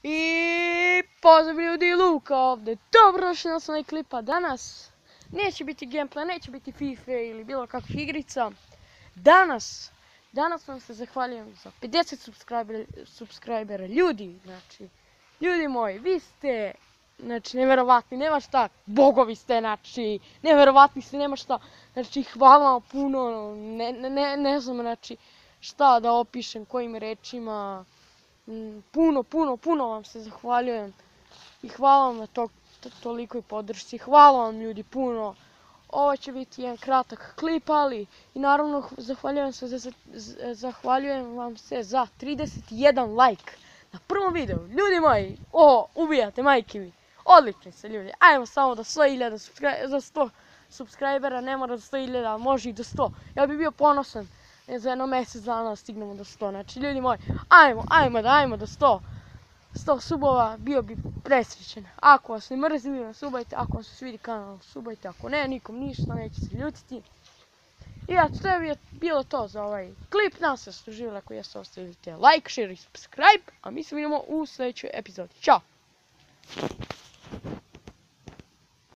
I pozdrav ljudi, Luka ovdje. Dobrodošli na svoj klipa. Danas neće biti gameplay, neće biti FIFA ili bilo kakvih igrica. Danas vam se zahvaljujem za 50 subskrajbera. Ljudi, ljudi moji, vi ste, neverovatni, nema šta, bogovi ste, neverovatni ste, nema šta. Hvala vam puno, ne znam, šta da opišem, kojim rečima. Puno vam se zahvaljujem i hvala vam na tolikoj podršci. Hvala vam ljudi puno. Ovo će biti jedan kratak klip, ali i naravno zahvaljujem vam se za 31 like na prvom videu. Ljudi moji, ubijate, majke mi. Odlični se ljudi. Ajmo samo do 100.000 za 100 subskrajbera, ne mora do 100.000, može i do 100. Ja bi bio ponosan za jedno mjesec dana da stignemo do 100. Znači ljudi moji, ajmo do 100 subova, bio bi presrećen. Ako vas ne mrzim, subajte, ako vam se svidi kanal, subajte, ako ne, nikom ništa, neće se ljutiti. I eto, to je bilo to za ovaj klip. Nadam se da ste uživali, ako jeste, ostavite like, share i subscribe, a mi se vidimo u sljedećoj epizodi. Ćao!